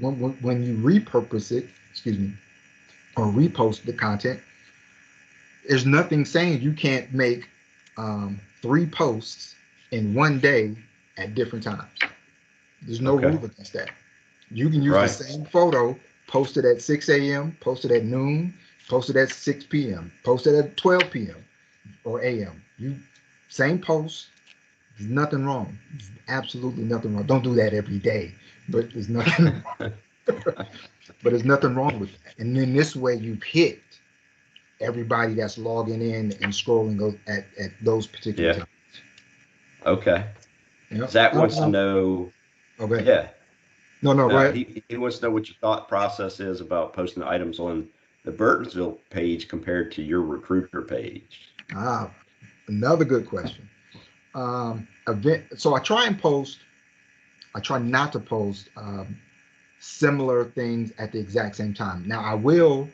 when you repurpose it, excuse me, or repost the content, there's nothing saying you can't make 3 posts in one day at different times. There's no Okay. rule against that. You can use the Right. same photo, post it at 6 a.m., post it at noon, post it at 6 p.m., post it at 12 p.m. or a.m. Same post, there's nothing wrong. There's absolutely nothing wrong. Don't do that every day, but there's nothing but there's nothing wrong with that. And in this way you've hit everybody that's logging in and scrolling at those particular Yeah. times. Okay. Yeah. Zach wants to know, Okay. yeah, No, no, go ahead. he wants to know what your thought process is about posting items on the Burtonsville page compared to your recruiter page. Ah, another good question. So I try not to post similar things at the exact same time. Now I will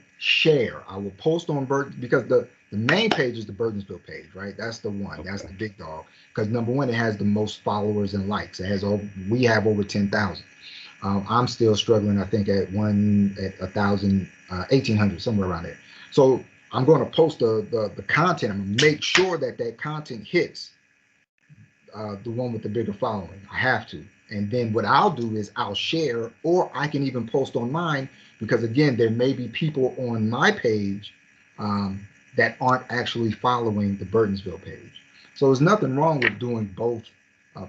post on because the main page is the Burtonsville page, right? That's the one, that's the Okay. big dog. Because number one, it has the most followers and likes. We have over 10,000. I'm still struggling, I think at 1,000, 1,800, somewhere around there. So I'm going to post the content. I'm going to make sure that content hits the one with the bigger following. I have to. And then what I'll do is I'll share, or I can even post on mine, because again, there may be people on my page that aren't actually following the Burtonsville page. So there's nothing wrong with doing both,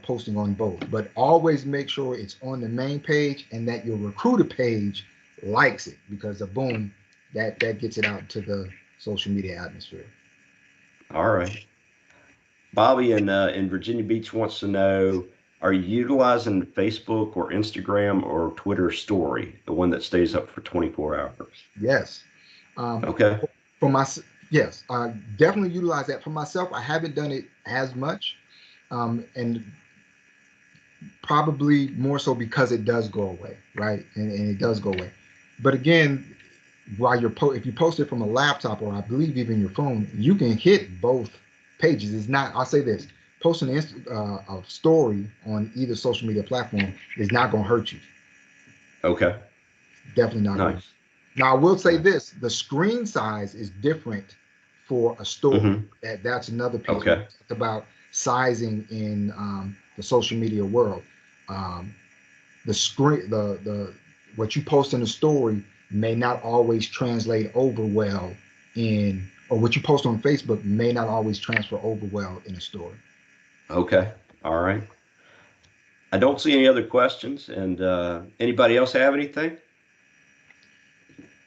posting on both, but always make sure it's on the main page and that your recruiter page likes it, because boom, that gets it out to the social media atmosphere. All right. Bobby in Virginia Beach wants to know, are you utilizing Facebook or Instagram or Twitter story, the one that stays up for 24 hours? Yes. Okay. For my yes, I definitely utilize that. For myself, I haven't done it as much, and probably more so because it does go away, right? And it does go away. But again, while if you post it from a laptop, or I believe even your phone, you can hit both pages. It's not. I'll say this: posting a story on either social media platform is not going to hurt you. Okay. Definitely not going to. Nice. Now, I will say Nice. this: the screen size is different for a story. Mm-hmm. That's another piece we Okay. talked about sizing in the social media world. Um, the screen, the what you post in the story may not always translate over well or what you post on Facebook may not always transfer over well in a story. Okay. All right. I don't see any other questions. And anybody else have anything?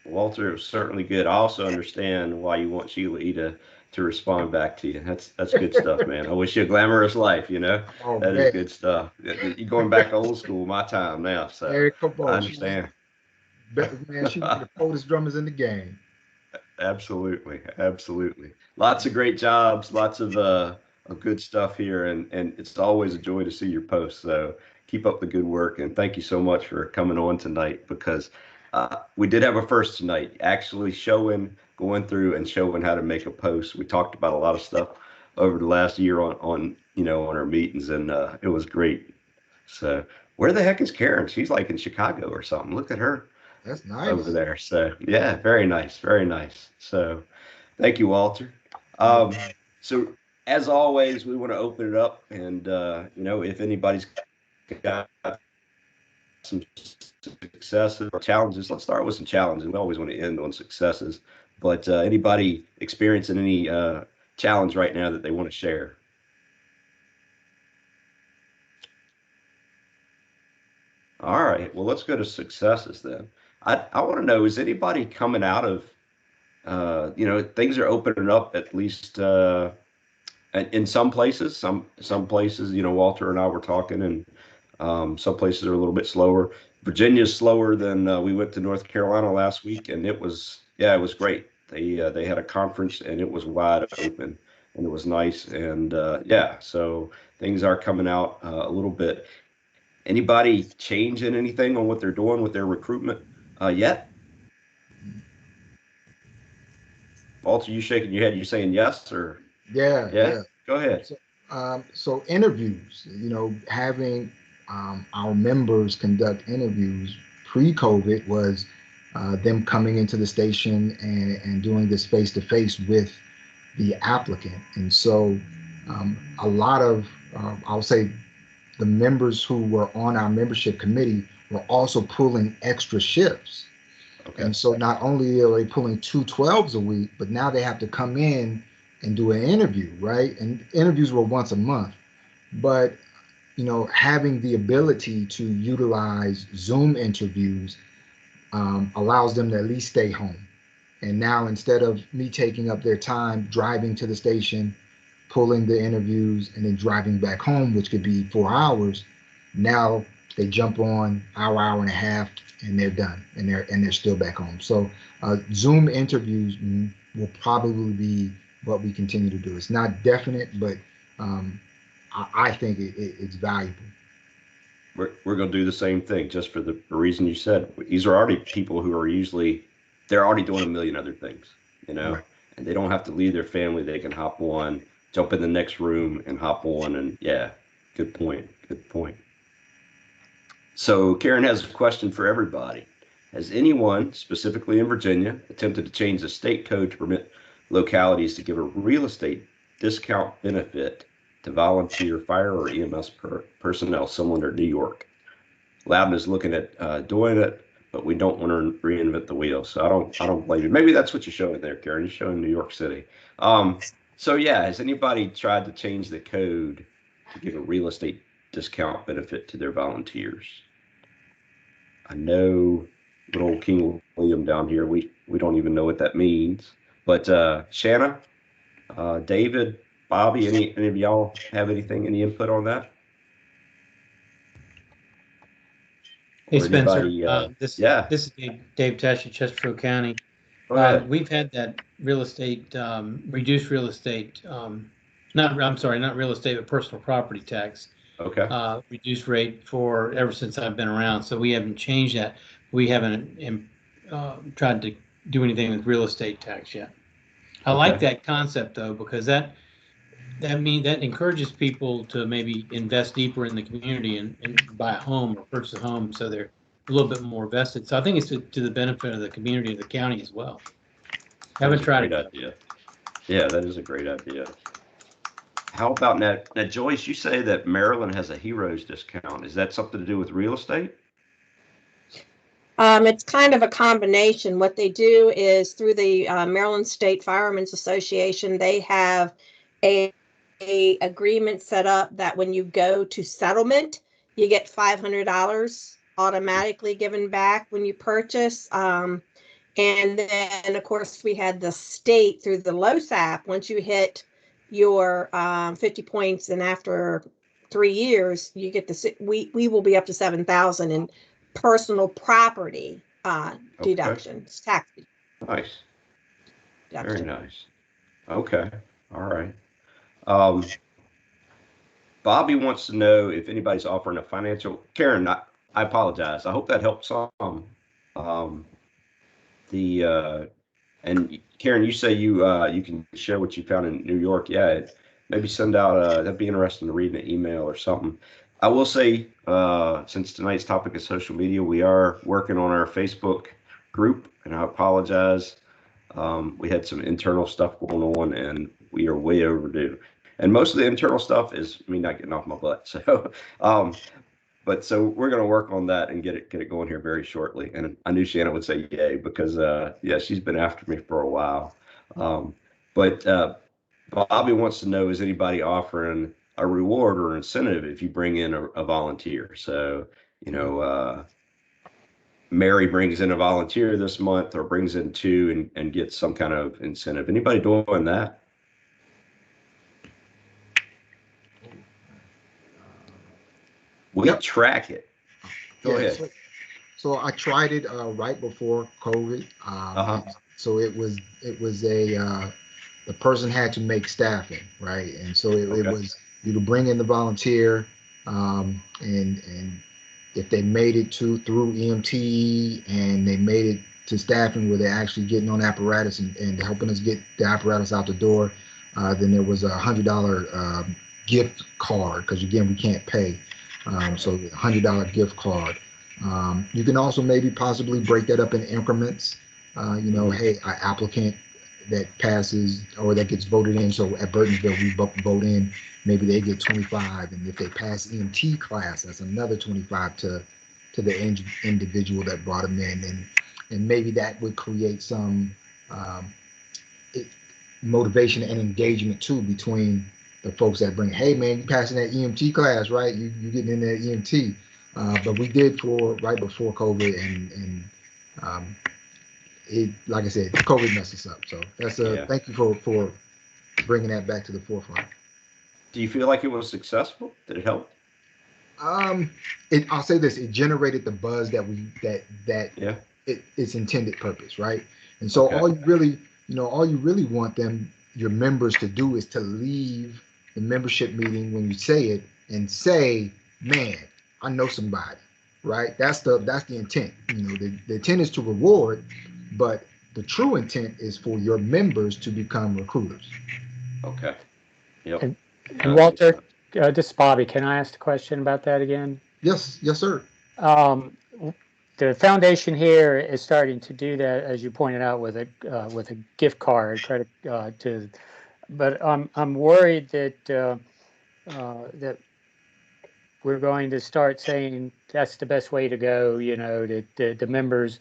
Walter, it was certainly good. I also understand why you want Sheila E. to respond back to you. That's good stuff, man. I wish you a glamorous life, you know. Oh That is man, good stuff. You're going back old school, my time now, so hey, come I on, understand. she one of the coldest drummers in the game. Absolutely, absolutely. Lots of great jobs, lots of good stuff here, and it's always a joy to see your posts. So keep up the good work, and thank you so much for coming on tonight, because we did have a first tonight, actually going through and showing how to make a post. We talked about a lot of stuff over the last year on on our meetings, and it was great. So where the heck is Karen? She's like in Chicago or something. Look at her That's over nice. there. So yeah, very nice, very nice. So thank you, Walter. No Um, problem. so as always, we want to open it up, and if anybody's got some successes or challenges, let's start with some challenges. We always want to end on successes, but anybody experiencing any challenge right now that they want to share? All right, well, let's go to successes then. I want to know, is anybody coming out of things are opening up, at least in some places. Some places, Walter and I were talking, and some places are a little bit slower. Virginia's slower than we went to North Carolina last week, and it was great. They had a conference, and it was wide open, and it was nice, and so things are coming out a little bit. Anybody changing anything on what they're doing with their recruitment yet? Walter, you shaking your head? You saying yes or Yeah, yeah? yeah. Go ahead. So interviews, having our members conduct interviews pre-COVID was them coming into the station and doing this face-to-face with the applicant. And so a lot of, I'll say, the members who were on our membership committee were also pulling extra shifts. Okay. And so not only are they pulling 2 12s a week, but now they have to come in and do an interview, right? And interviews were once a month. But having the ability to utilize Zoom interviews allows them to at least stay home. And now instead of me taking up their time driving to the station, pulling the interviews and then driving back home, which could be 4 hours. Now they jump on hour and a half, and they're done, and they're still back home. So Zoom interviews will probably be what we continue to do. It's not definite, but I think it's valuable. We're going to do the same thing, just for the reason you said. These are already people who are they're already doing a million other things, Right. and they don't have to leave their family. They can hop on, jump in the next room and hop on. And yeah, good point. Good point. So Karen has a question for everybody. Has anyone, specifically in Virginia, attempted to change the state code to permit localities to give a real estate discount benefit to volunteer fire or EMS personnel similar to New York? Loudon is looking at doing it, but we don't want to reinvent the wheel. So I don't blame you. Maybe that's what you're showing there, Karen. You're showing New York City. So yeah, has anybody tried to change the code to give a real estate discount benefit to their volunteers? I know little King William down here, we don't even know what that means. But Shanna, David, Bobby, any of y'all have any input on that? Hey, Or Spencer, anybody, this yeah, is Dave Tash, Chesterfield County. go ahead. We've had that real estate, reduced real estate, not real estate, but personal property tax, Okay. reduced rate for ever since I've been around. So we haven't changed that. We haven't tried to do anything with real estate tax yet. I like that concept though, because that encourages people to maybe invest deeper in the community and buy a home or purchase a home, so they're a little bit more vested. So I think it's to the benefit of the community and the county as well. Haven't tried it. Idea. Yeah, that is a great idea. How about now, Joyce, you say that Maryland has a heroes discount. Is that something to do with real estate? It's kind of a combination. What they do is through the Maryland State Firemen's Association, they have a agreement set up that when you go to settlement, you get $500 automatically given back when you purchase. And then, of course, we had the state through the LOSAP. Once you hit your 50 points, and after 3 years, you get we will be up to 7,000 in personal property deductions, tax. Nice. Deduction. Very nice. Okay. All right. Bobby wants to know if anybody's offering a financial. Karen, I apologize. I hope that helps some. And Karen, you say you can share what you found in New York. Yeah, maybe send out. That'd be interesting to read in an email or something. I will say, since tonight's topic is social media, we are working on our Facebook group, and I apologize. We had some internal stuff going on, and we are way overdue. And most of the internal stuff is me not getting off my butt. So, so we're going to work on that and get it going here very shortly. And I knew Shannon would say yay, because yeah, she's been after me for a while. But Bobby wants to know, is anybody offering a reward or incentive if you bring in a volunteer? So, Mary brings in a volunteer this month, or brings in 2 and gets some kind of incentive. Anybody doing that? We track it. Go ahead. So I tried it right before COVID. So it was the person had to make staffing, right? And so it was, you to bring in the volunteer, and if they made it through EMT and they made it to staffing where they're actually getting on apparatus and helping us get the apparatus out the door, then there was $100 gift card, because again, we can't pay. So $100 gift card. You can also maybe possibly break that up in increments. Hey, an applicant that passes or that gets voted in. So at Burtonsville, we vote in, maybe they get 25. And if they pass EMT class, that's another 25 to the individual that brought them in. And maybe that would create some motivation and engagement too between the folks that bring, hey man, you passing that EMT class, right? You getting in that EMT. But we did right before COVID, and it, like I said, COVID messed us up. So that's thank you for bringing that back to the forefront. Do you feel like it was successful? Did it help? I'll say this: it generated the buzz that Yeah. its intended purpose, right? And so Okay. all you really want your members to do is to leave the membership meeting when you say it and say, man, I know somebody, right? That's the intent. The intent is to reward, but the true intent is for your members to become recruiters. Okay. Yep. And That makes Walter, sense. this is Bobby. Can I ask a question about that again? Yes, sir. The foundation here is starting to do that, as you pointed out, with a gift card credit to. But I'm worried that that we're going to start saying that's the best way to go. That the members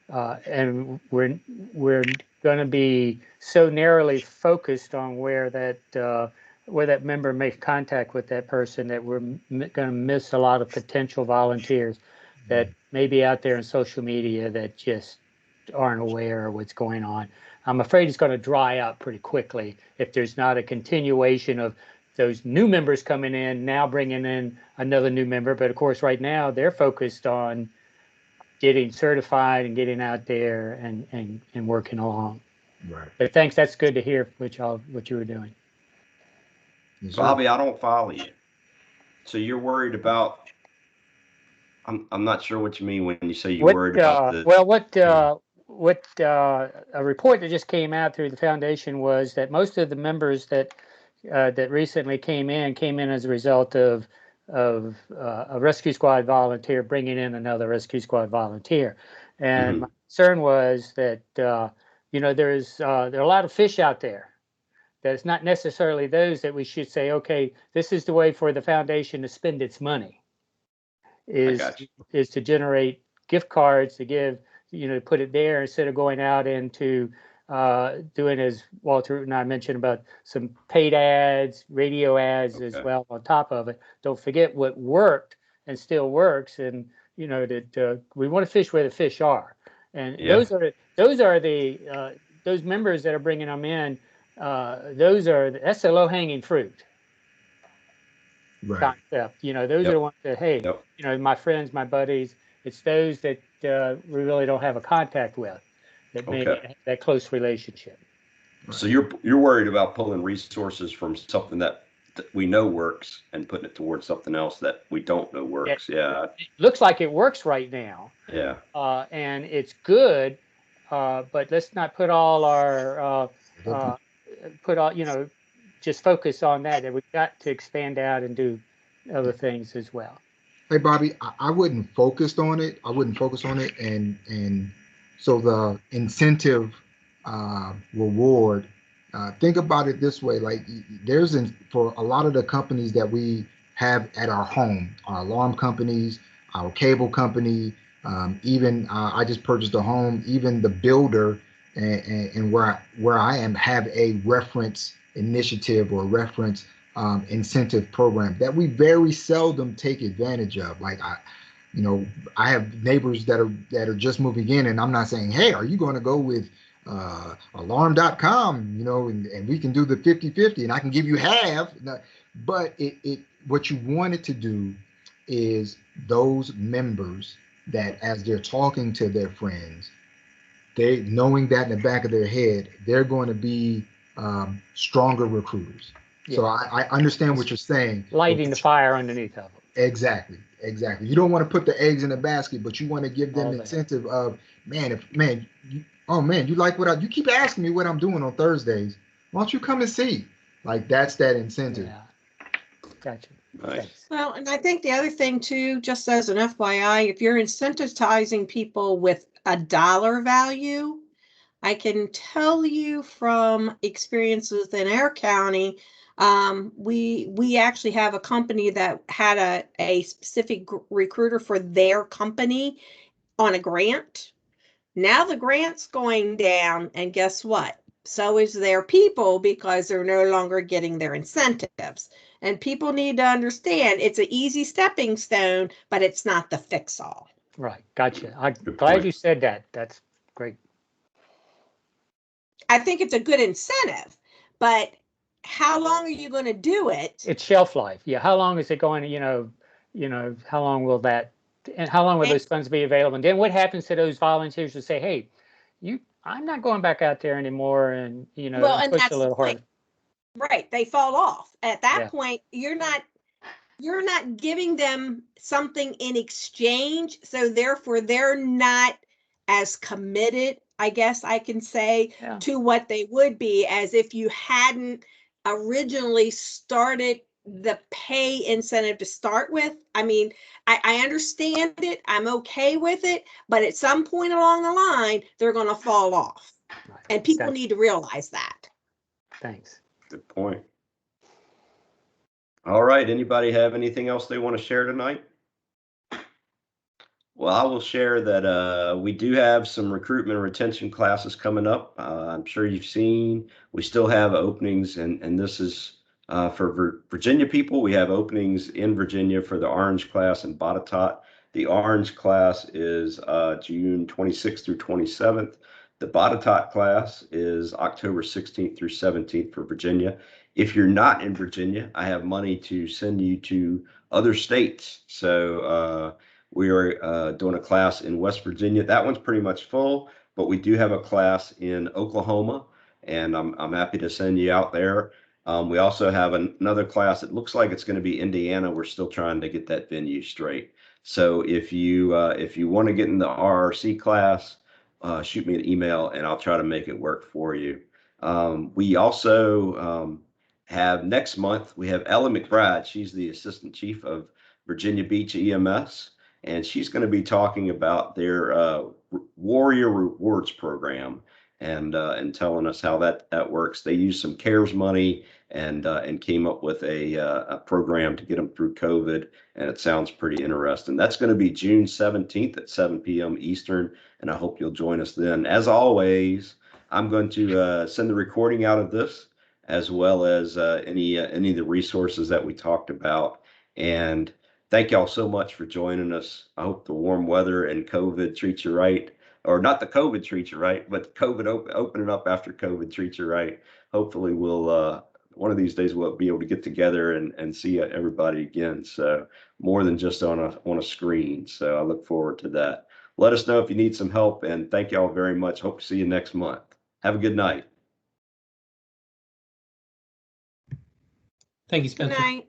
and we're going to be so narrowly focused on where that member makes contact with that person that we're going to miss a lot of potential volunteers that may be out there in social media that just aren't aware of what's going on. I'm afraid it's going to dry up pretty quickly if there's not a continuation of those new members coming in, now bringing in another new member. But of course, right now they're focused on getting certified and getting out there and working along. Right. But thanks, that's good to hear what you were doing. Yes, Bobby, I don't follow you. So you're worried about? I'm not sure what you mean when you say you're worried about the. Well, what a report that just came out through the foundation was that most of the members that recently came in as a result of a rescue squad volunteer bringing in another rescue squad volunteer, and my concern was that there are a lot of fish out there. That's not necessarily those that we should say, okay, this is the way for the foundation to spend its money. Is to generate gift cards to give, put it there instead of going out into doing, as Walter and I mentioned, about some paid ads, radio ads as well on top of it. Don't forget what worked and still works, and that we want to fish where the fish are, and those are those members that are bringing them in. That's the low-hanging fruit. Right. Concept. Those are the ones that, hey, my friends, my buddies, it's those that we really don't have a contact with that may have that close relationship. So you're worried about pulling resources from something that we know works and putting it towards something else that we don't know works. It looks like it works right now. Yeah. And it's good, but let's not put all our just focus on that. And we've got to expand out and do other things as well. Hey, Bobby, I wouldn't focus on it. And so the incentive reward, think about it this way. Like for a lot of the companies that we have at our home, our alarm companies, our cable company, even I just purchased a home, even the builder and where I am have a reference initiative or reference incentive program that we very seldom take advantage of. Like I have neighbors that are just moving in, and I'm not saying, hey, are you going to go with alarm.com, and we can do the 50-50 and I can give you half. But what you want it to do is those members that as they're talking to their friends, they knowing that in the back of their head, they're going to be stronger recruiters. Yeah. So I understand what you're saying. Lighting the fire underneath of them. Exactly. You don't want to put the eggs in the basket, but you want to give them the incentive of, you like what you keep asking me what I'm doing on Thursdays. Why don't you come and see? Like that's that incentive. Yeah. Gotcha. Nice. Well, and I think the other thing too, just as an FYI, if you're incentivizing people with a dollar value, I can tell you from experiences in our county, we actually have a company that had a specific recruiter for their company on a grant. Now the grant's going down, and guess what? So is their people, because they're no longer getting their incentives. And people need to understand it's an easy stepping stone, but it's not the fix-all. Right. Gotcha. I'm glad you said that. That's great. I think it's a good incentive, but how long are you going to do it? It's shelf life. Yeah. How long is it going to, how long will that, and how long will those funds be available? And then what happens to those volunteers who say, hey, I'm not going back out there anymore, and, Well, and push that's a the little point. harder. Right. They fall off. At that Yeah. point, you're not giving them something in exchange. So therefore they're not as committed, I guess I can say, Yeah. to what they would be as if you hadn't originally started the pay incentive to start with. I mean, I understand it. I'm okay with it. But at some point along the line, they're going to fall off. Right. And people need to realize that. Thanks. Good point. All right. Anybody have anything else they want to share tonight? Well, I will share that we do have some recruitment and retention classes coming up. I'm sure you've seen we still have openings, and this is for Virginia people. We have openings in Virginia for the Orange class and Botetourt. The Orange class is June 26th through 27th. The Botetourt class is October 16th through 17th for Virginia. If you're not in Virginia, I have money to send you to other states. So we are doing a class in West Virginia. That one's pretty much full, but we do have a class in Oklahoma, and I'm happy to send you out there. We also have another class. It looks like it's going to be Indiana. We're still trying to get that venue straight. So if you want to get in the RRC class, shoot me an email and I'll try to make it work for you. We also have next month, we have Ella McBride. She's the Assistant Chief of Virginia Beach EMS, and she's going to be talking about their Warrior Rewards program and telling us how that works. They use some CARES money and came up with a program to get them through COVID, and it sounds pretty interesting. That's going to be June 17th at 7 p.m. Eastern, and I hope you'll join us then. As always, I'm going to send the recording out of this, as well as any of the resources that we talked about. And thank y'all so much for joining us. I hope the warm weather and COVID treats you right, or not the COVID treats you right, but COVID opening up after COVID treats you right. Hopefully we'll one of these days we'll be able to get together and see everybody again. So more than just on a screen. So I look forward to that. Let us know if you need some help, and thank y'all very much. Hope to see you next month. Have a good night. Thank you, Good Spencer. night.